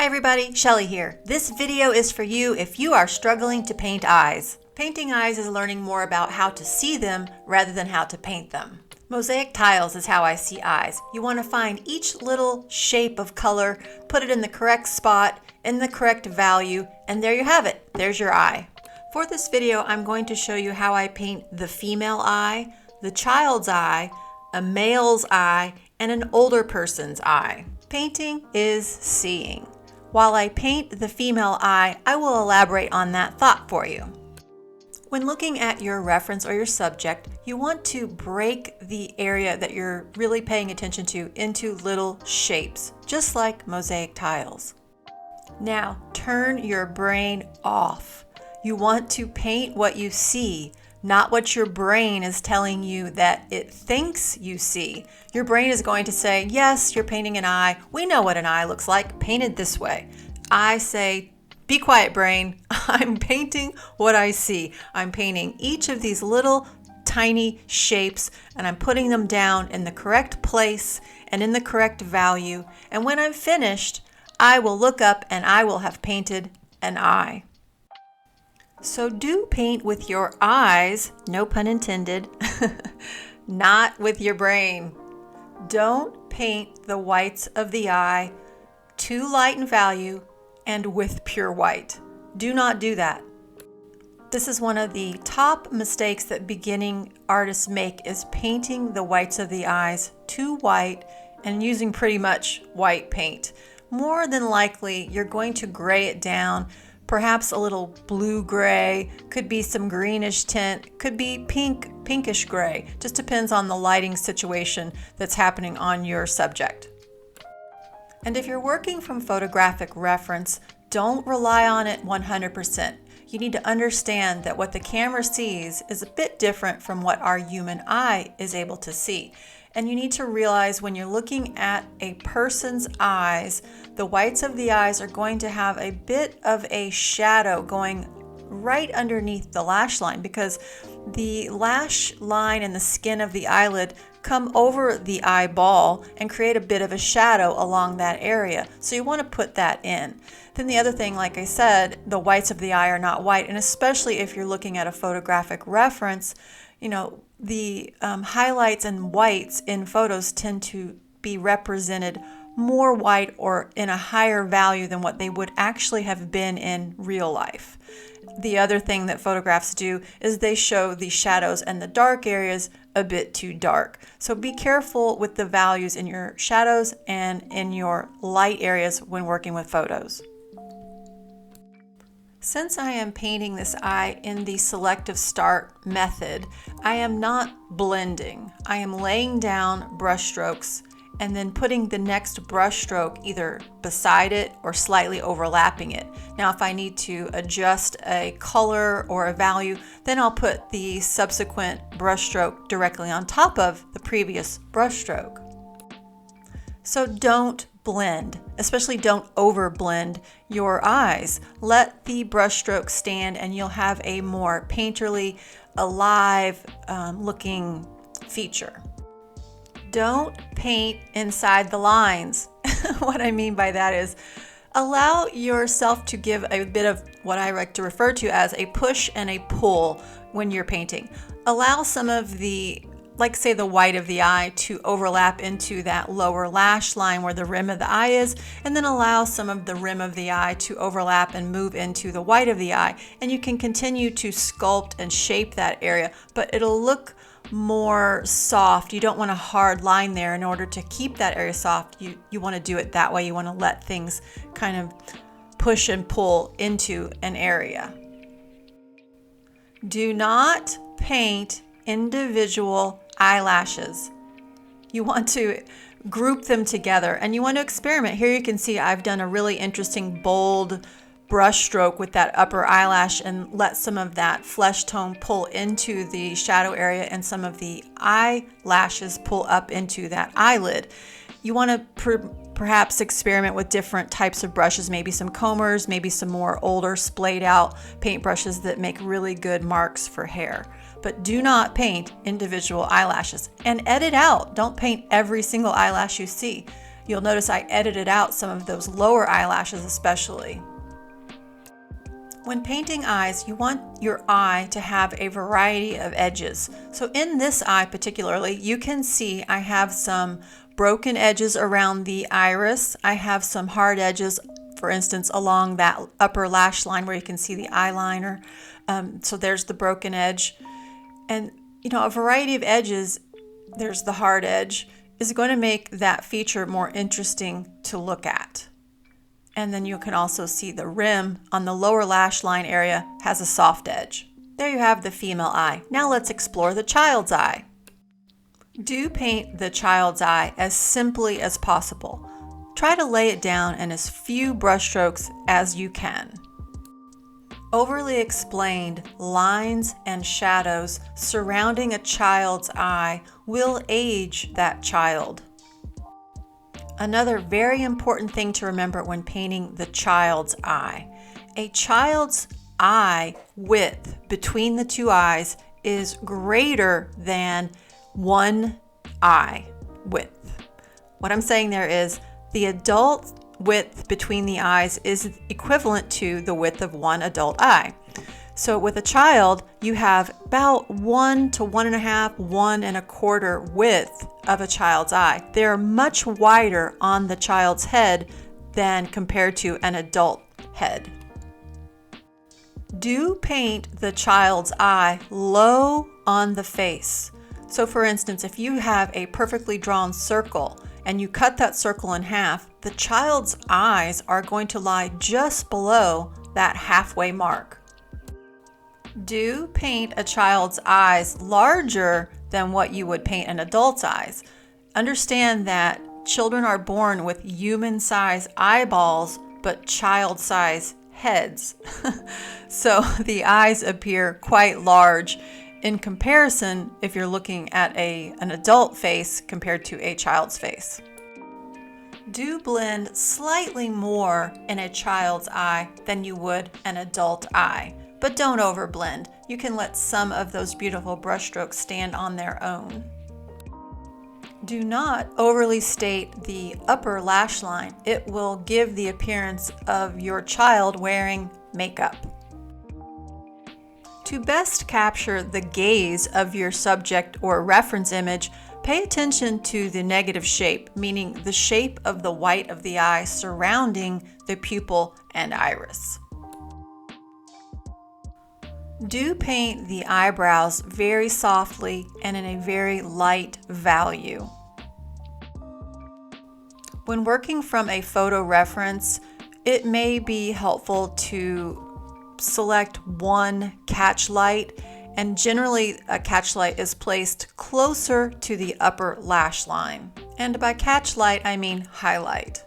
Hi everybody, Shelly here. This video is for you if you are struggling to paint eyes. Painting eyes is learning more about how to see them rather than how to paint them. Mosaic tiles is how I see eyes. You want to find each little shape of color, put it in the correct spot, in the correct value, and there you have it. There's your eye. For this video, I'm going to show you how I paint the female eye, the child's eye, a male's eye, and an older person's eye. Painting is seeing. While I paint the female eye, I will elaborate on that thought for you. When looking at your reference or your subject, you want to break the area that you're really paying attention to into little shapes, just like mosaic tiles. Now, turn your brain off. You want to paint what you see, not what your brain is telling you that it thinks you see. Your brain is going to say, yes, you're painting an eye. We know what an eye looks like, painted this way. I say, be quiet, brain. I'm painting what I see. I'm painting each of these little tiny shapes and I'm putting them down in the correct place and in the correct value. And when I'm finished, I will look up and I will have painted an eye. So do paint with your eyes, no pun intended, not with your brain. Don't paint the whites of the eye too light in value and with pure white. Do not do that. This is one of the top mistakes that beginning artists make, is painting the whites of the eyes too white and using pretty much white paint. More than likely, you're going to gray it down. Perhaps a little blue-gray, could be some greenish tint, could be pinkish gray. Just depends on the lighting situation that's happening on your subject. And if you're working from photographic reference, don't rely on it 100%. You need to understand that what the camera sees is a bit different from what our human eye is able to see. And you need to realize when you're looking at a person's eyes, the whites of the eyes are going to have a bit of a shadow going right underneath the lash line, because the lash line and the skin of the eyelid come over the eyeball and create a bit of a shadow along that area. So you want to put that in. Then the other thing, like I said, the whites of the eye are not white, and especially if you're looking at a photographic reference, the highlights and whites in photos tend to be represented more white or in a higher value than what they would actually have been in real life. The other thing that photographs do is they show the shadows and the dark areas a bit too dark. So be careful with the values in your shadows and in your light areas when working with photos. Since I am painting this eye in the selective start method, I am not blending. I am laying down brush strokes and then putting the next brush stroke either beside it or slightly overlapping it. Now, if I need to adjust a color or a value, then I'll put the subsequent brush stroke directly on top of the previous brush stroke. So don't blend, especially don't over blend your eyes. Let the brush stroke stand and you'll have a more painterly, alive looking feature. Don't paint inside the lines. What I mean by that is allow yourself to give a bit of what I like to refer to as a push and a pull when you're painting. Allow some of the, like say the white of the eye, to overlap into that lower lash line where the rim of the eye is, and then allow some of the rim of the eye to overlap and move into the white of the eye. And you can continue to sculpt and shape that area, but it'll look more soft. You don't want a hard line there. In order to keep that area soft, you want to do it that way. You want to let things kind of push and pull into an area. Do not paint individual eyelashes. You want to group them together and you want to experiment. Here you can see I've done a really interesting bold brush stroke with that upper eyelash and let some of that flesh tone pull into the shadow area and some of the eyelashes pull up into that eyelid. You want to perhaps experiment with different types of brushes, maybe some combers, maybe some more older splayed out paint brushes that make really good marks for hair. But do not paint individual eyelashes and edit out. Don't paint every single eyelash you see. You'll notice I edited out some of those lower eyelashes especially. When painting eyes, you want your eye to have a variety of edges. So in this eye particularly, you can see I have some broken edges around the iris. I have some hard edges, for instance, along that upper lash line where you can see the eyeliner. So there's the broken edge. And a variety of edges, there's the hard edge, is going to make that feature more interesting to look at. And then you can also see the rim on the lower lash line area has a soft edge. There you have the female eye. Now let's explore the child's eye. Do paint the child's eye as simply as possible. Try to lay it down in as few brushstrokes as you can. Overly explained lines and shadows surrounding a child's eye will age that child. Another very important thing to remember when painting the child's eye. A child's eye width between the two eyes is greater than one eye width. What I'm saying there is the adult width between the eyes is equivalent to the width of one adult eye. So with a child, you have about 1 to 1.5, 1 1/4 width of a child's eye. They're much wider on the child's head than compared to an adult head. Do paint the child's eye low on the face. So for instance, if you have a perfectly drawn circle and you cut that circle in half, the child's eyes are going to lie just below that halfway mark. Do paint a child's eyes larger than what you would paint an adult's eyes. Understand that children are born with human-sized eyeballs, but child-sized heads. So the eyes appear quite large in comparison if you're looking at an adult face compared to a child's face. Do blend slightly more in a child's eye than you would an adult eye. But don't overblend. You can let some of those beautiful brushstrokes stand on their own. Do not overly state the upper lash line. It will give the appearance of your child wearing makeup. To best capture the gaze of your subject or reference image, pay attention to the negative shape, meaning the shape of the white of the eye surrounding the pupil and iris. Do paint the eyebrows very softly and in a very light value. When working from a photo reference, it may be helpful to select one catch light, and generally a catch light is placed closer to the upper lash line. And by catch light, I mean highlight.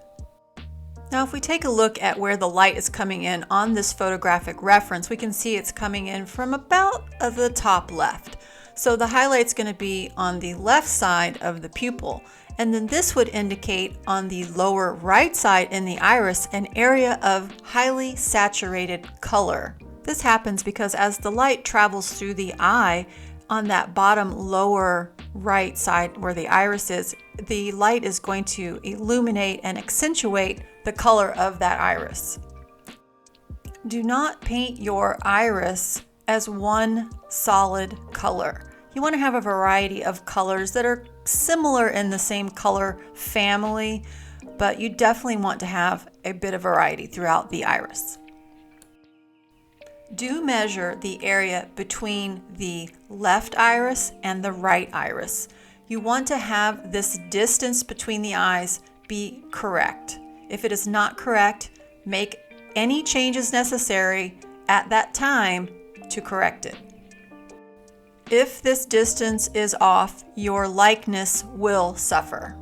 Now if we take a look at where the light is coming in on this photographic reference, we can see it's coming in from about the top left. So the highlight's going to be on the left side of the pupil. And then this would indicate on the lower right side in the iris an area of highly saturated color. This happens because as the light travels through the eye, on that bottom lower right side where the iris is, the light is going to illuminate and accentuate the color of that iris. Do not paint your iris as one solid color. You want to have a variety of colors that are similar in the same color family, but you definitely want to have a bit of variety throughout the iris. Do measure the area between the left iris and the right iris. You want to have this distance between the eyes be correct. If it is not correct, make any changes necessary at that time to correct it. If this distance is off, your likeness will suffer.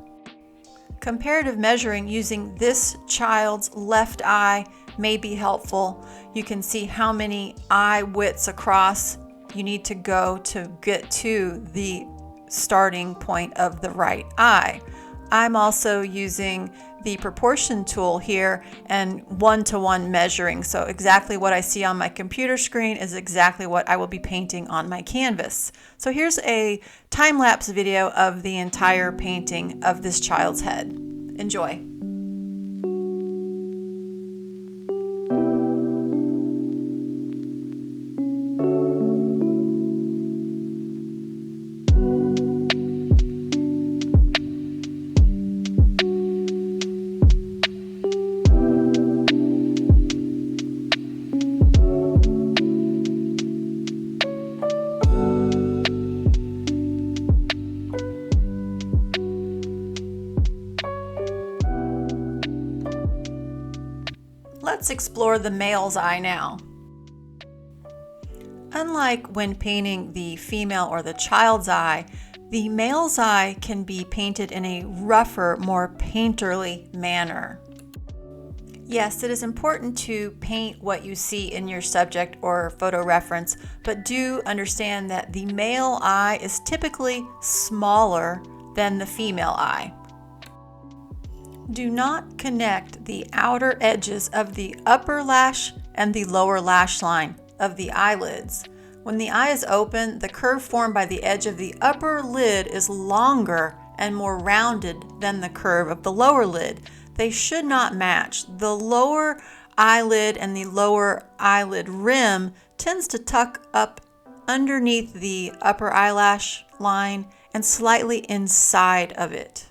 Comparative measuring using this child's left eye may be helpful. You can see how many eye widths across you need to go to get to the starting point of the right eye. I'm also using the proportion tool here and one-to-one measuring. So exactly what I see on my computer screen is exactly what I will be painting on my canvas. So here's a time-lapse video of the entire painting of this child's head. Enjoy. Let's explore the male's eye now. Unlike when painting the female or the child's eye, the male's eye can be painted in a rougher, more painterly manner. Yes, it is important to paint what you see in your subject or photo reference, but do understand that the male eye is typically smaller than the female eye. Do not connect the outer edges of the upper lash and the lower lash line of the eyelids. When the eye is open, the curve formed by the edge of the upper lid is longer and more rounded than the curve of the lower lid. They should not match. The lower eyelid and the lower eyelid rim tends to tuck up underneath the upper eyelash line and slightly inside of it.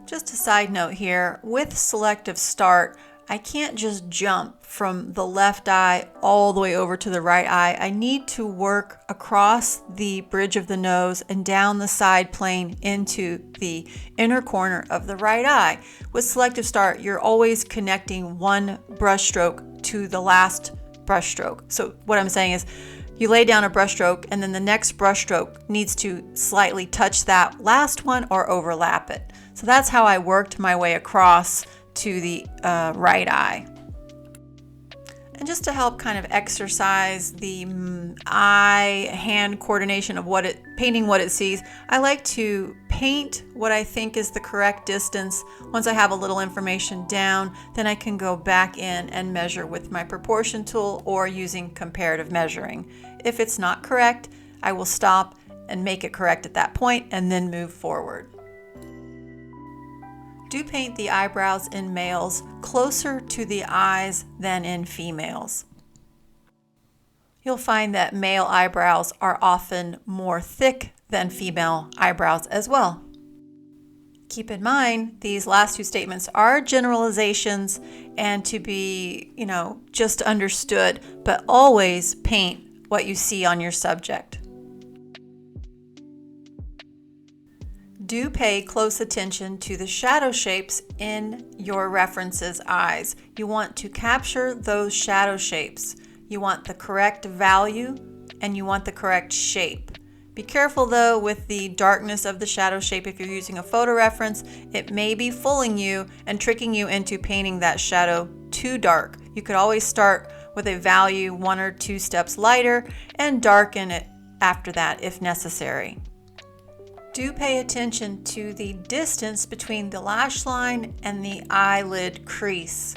Just a side note here, with Selective Start, I can't just jump from the left eye all the way over to the right eye. I need to work across the bridge of the nose and down the side plane into the inner corner of the right eye. With Selective Start, you're always connecting one brush stroke to the last brush stroke. So what I'm saying is, you lay down a brush stroke and then the next brush stroke needs to slightly touch that last one or overlap it. So that's how I worked my way across to the right eye. And just to help kind of exercise the eye-hand coordination of painting what it sees, I like to paint what I think is the correct distance. Once I have a little information down, then I can go back in and measure with my proportion tool or using comparative measuring. If it's not correct, I will stop and make it correct at that point and then move forward. Do paint the eyebrows in males closer to the eyes than in females. You'll find that male eyebrows are often more thick than female eyebrows as well. Keep in mind, these last two statements are generalizations and to be, just understood, but always paint what you see on your subject. Do pay close attention to the shadow shapes in your reference's eyes. You want to capture those shadow shapes. You want the correct value and you want the correct shape. Be careful though with the darkness of the shadow shape. If you're using a photo reference, it may be fooling you and tricking you into painting that shadow too dark. You could always start with a value 1 or 2 steps lighter and darken it after that if necessary. Do pay attention to the distance between the lash line and the eyelid crease.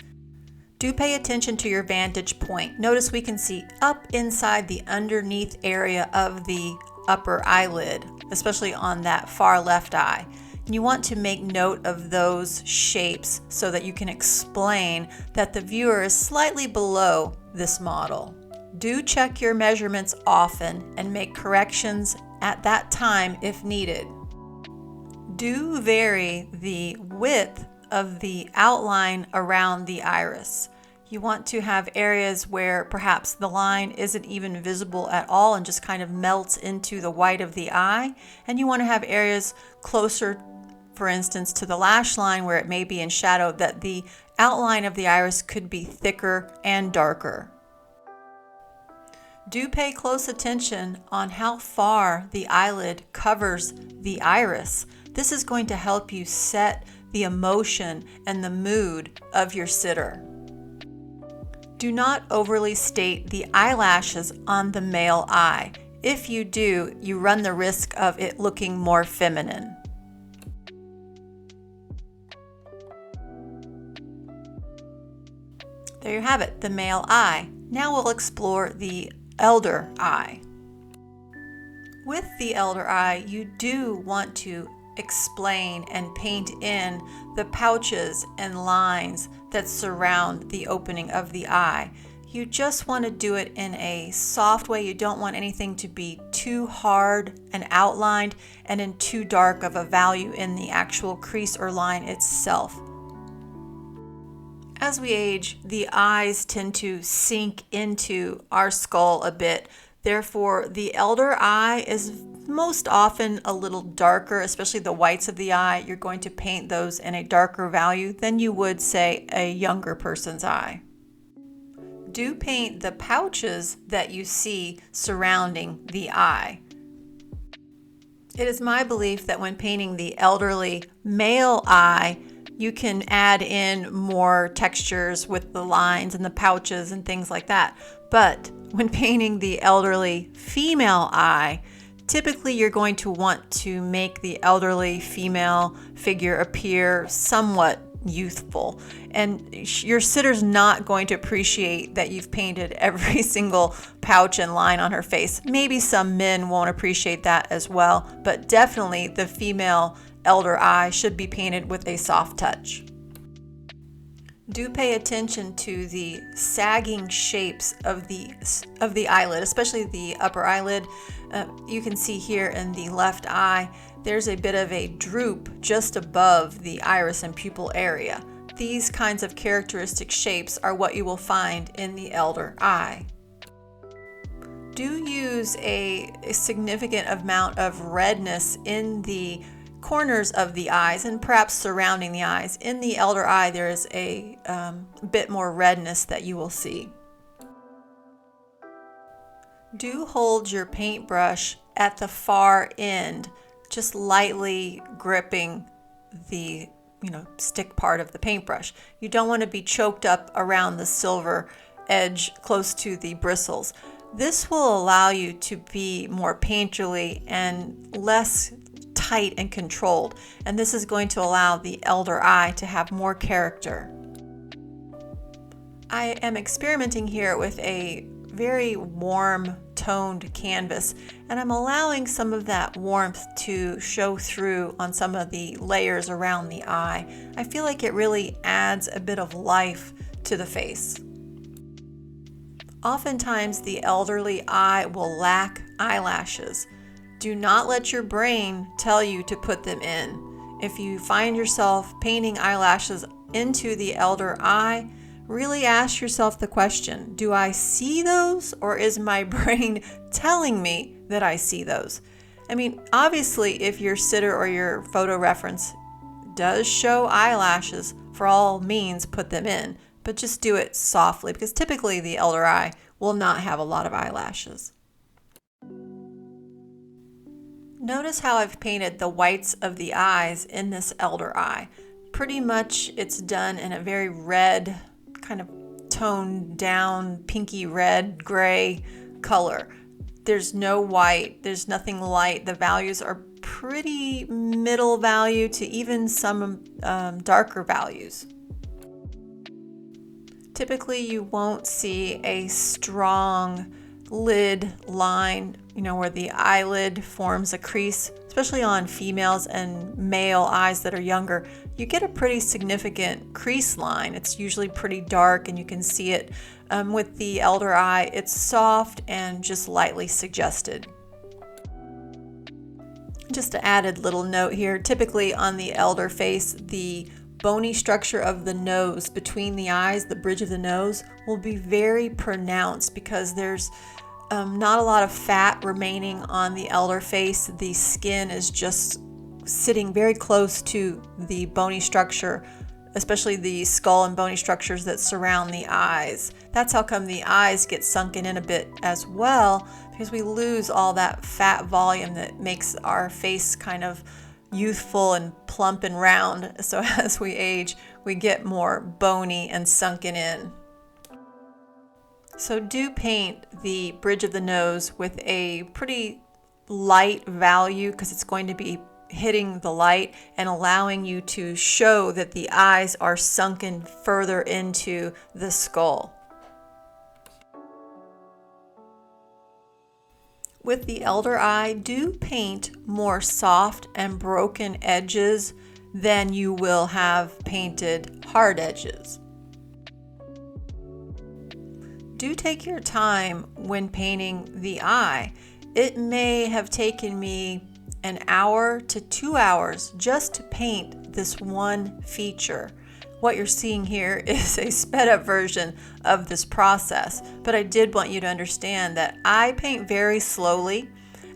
Do pay attention to your vantage point. Notice we can see up inside the underneath area of the upper eyelid, especially on that far left eye. And you want to make note of those shapes so that you can explain that the viewer is slightly below this model. Do check your measurements often and make corrections at that time if needed. Do vary the width of the outline around the iris. You want to have areas where perhaps the line isn't even visible at all and just kind of melts into the white of the eye. And you want to have areas closer, for instance, to the lash line where it may be in shadow, that the outline of the iris could be thicker and darker. Do pay close attention on how far the eyelid covers the iris. This is going to help you set the emotion and the mood of your sitter. Do not overly state the eyelashes on the male eye. If you do, you run the risk of it looking more feminine. There you have it, the male eye. Now we'll explore the elder eye. With the elder eye, you do want to explain and paint in the pouches and lines that surround the opening of the eye. You just want to do it in a soft way. You don't want anything to be too hard and outlined and in too dark of a value in the actual crease or line itself. As we age, the eyes tend to sink into our skull a bit. Therefore, the elder eye is most often a little darker, especially the whites of the eye. You're going to paint those in a darker value than you would, say, a younger person's eye. Do paint the pouches that you see surrounding the eye. It is my belief that when painting the elderly male eye, you can add in more textures with the lines and the pouches and things like that. But when painting the elderly female eye, typically you're going to want to make the elderly female figure appear somewhat youthful, and your sitter's not going to appreciate that you've painted every single pouch and line on her face. Maybe some men won't appreciate that as well, but definitely the female elder eye should be painted with a soft touch. Do pay attention to the sagging shapes of the eyelid, especially the upper eyelid. You can see here in the left eye, there's a bit of a droop just above the iris and pupil area. These kinds of characteristic shapes are what you will find in the elder eye. Do use a significant amount of redness in the corners of the eyes and perhaps surrounding the eyes. In the elder eye, there is a bit more redness that you will see. Do hold your paintbrush at the far end, just lightly gripping the stick part of the paintbrush. You don't want to be choked up around the silver edge close to the bristles. This will allow you to be more painterly and less tight and controlled, and this is going to allow the elder eye to have more character. I am experimenting here with a very warm toned canvas, and I'm allowing some of that warmth to show through on some of the layers around the eye. I feel like it really adds a bit of life to the face. Oftentimes the elderly eye will lack eyelashes. Do not let your brain tell you to put them in. If you find yourself painting eyelashes into the elder eye, really ask yourself the question, do I see those, or is my brain telling me that I see those? I mean, obviously, if your sitter or your photo reference does show eyelashes, for all means put them in, but just do it softly, because typically the elder eye will not have a lot of eyelashes. Notice how I've painted the whites of the eyes in this elder eye. Pretty much it's done in a very red, kind of toned down, pinky red, gray color. There's no white, there's nothing light. The values are pretty middle value to even some darker values. Typically you won't see a strong lid line, where the eyelid forms a crease, especially on females and male eyes that are younger. You get a pretty significant crease line. It's usually pretty dark and you can see it. With the elder eye, it's soft and just lightly suggested. Just an added little note here, typically on the elder face, the bony structure of the nose between the eyes, the bridge of the nose, will be very pronounced because there's not a lot of fat remaining on the elder face. The skin is just sitting very close to the bony structure, especially the skull and bony structures that surround the eyes. That's how come the eyes get sunken in a bit as well, because we lose all that fat volume that makes our face kind of youthful and plump and round. So as we age, we get more bony and sunken in. So do paint the bridge of the nose with a pretty light value, because it's going to be hitting the light and allowing you to show that the eyes are sunken further into the skull. With the elder eye, do paint more soft and broken edges than you will have painted hard edges. Do take your time when painting the eye. It may have taken me an hour to 2 hours just to paint this one feature. What you're seeing here is a sped up version of this process, but I did want you to understand that I paint very slowly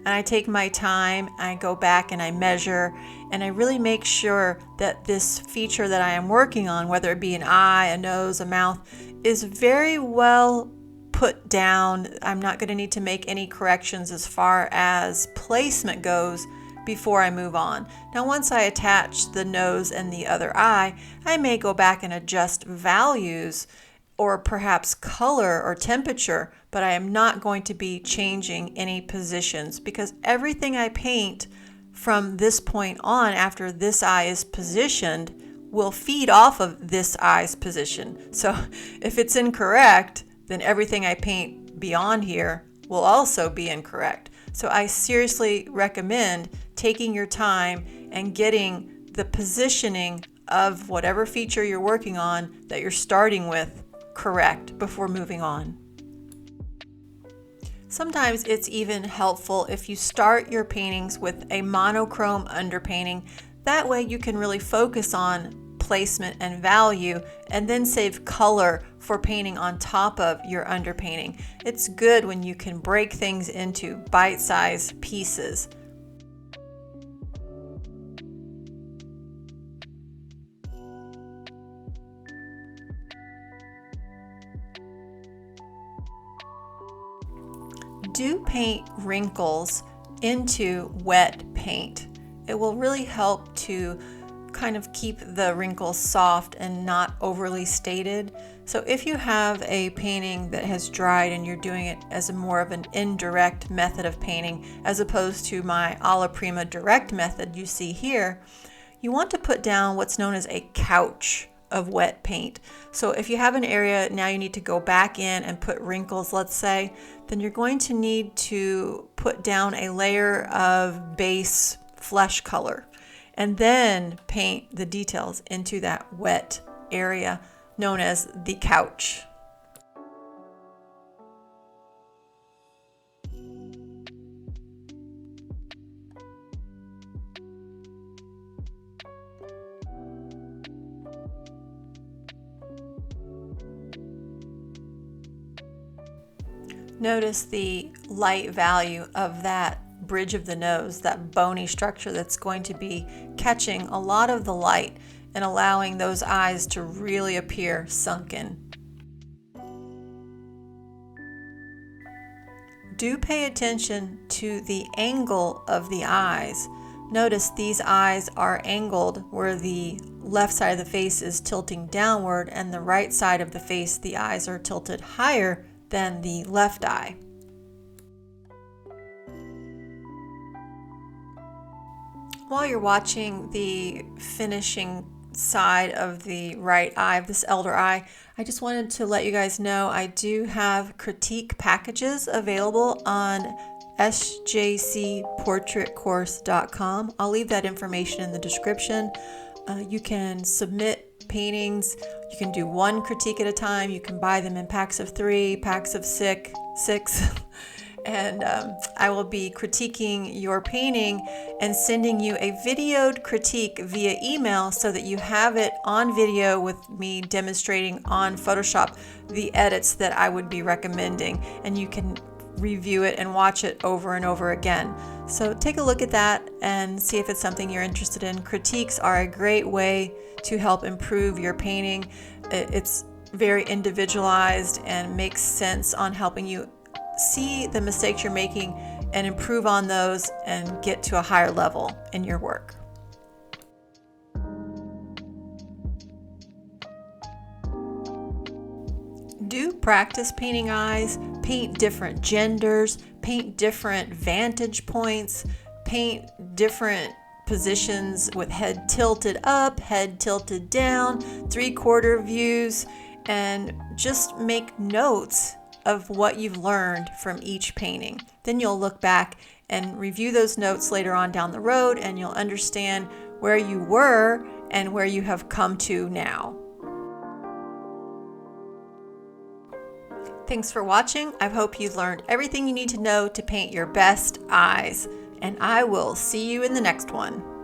and I take my time, I go back and I measure, and I really make sure that this feature that I am working on, whether it be an eye, a nose, a mouth, is very well put down. I'm not going to need to make any corrections as far as placement goes before I move on. Now, once I attach the nose and the other eye, I may go back and adjust values or perhaps color or temperature, but I am not going to be changing any positions because everything I paint from this point on after this eye is positioned will feed off of this eye's position. So if it's incorrect, then everything I paint beyond here will also be incorrect. So I seriously recommend taking your time and getting the positioning of whatever feature you're working on that you're starting with correct before moving on. Sometimes it's even helpful if you start your paintings with a monochrome underpainting. That way you can really focus on placement and value and then save color for painting on top of your underpainting. It's good when you can break things into bite-sized pieces. Do paint wrinkles into wet paint. It will really help to kind of keep the wrinkles soft and not overly stated. So if you have a painting that has dried and you're doing it as a more of an indirect method of painting as opposed to my alla prima direct method you see here, you want to put down what's known as a couch of wet paint. So if you have an area now you need to go back in and put wrinkles, let's say, then you're going to need to put down a layer of base flesh color and then paint the details into that wet area known as the couch. Notice the light value of that bridge of the nose, that bony structure that's going to be catching a lot of the light and allowing those eyes to really appear sunken. Do pay attention to the angle of the eyes. Notice these eyes are angled where the left side of the face is tilting downward and the right side of the face, the eyes are tilted higher than the left eye. While you're watching the finishing side of the right eye, of this elder eye, I just wanted to let you guys know I do have critique packages available on sjcportraitcourse.com. I'll leave that information in the description. You can submit paintings. You can do one critique at a time. You can buy them in packs of 3, packs of 6. And I will be critiquing your painting and sending you a videoed critique via email so that you have it on video with me demonstrating on Photoshop the edits that I would be recommending, and you can review it and watch it over and over again. So take a look at that and see if it's something you're interested in. Critiques are a great way to help improve your painting. It's very individualized and makes sense on helping you see the mistakes you're making and improve on those and get to a higher level in your work. Do practice painting eyes, paint different genders, paint different vantage points, paint different positions with head tilted up, head tilted down, 3/4 views, and just make notes of what you've learned from each painting. Then you'll look back and review those notes later on down the road, and you'll understand where you were and where you have come to now. Thanks for watching. I hope you've learned everything you need to know to paint your best eyes, and I will see you in the next one.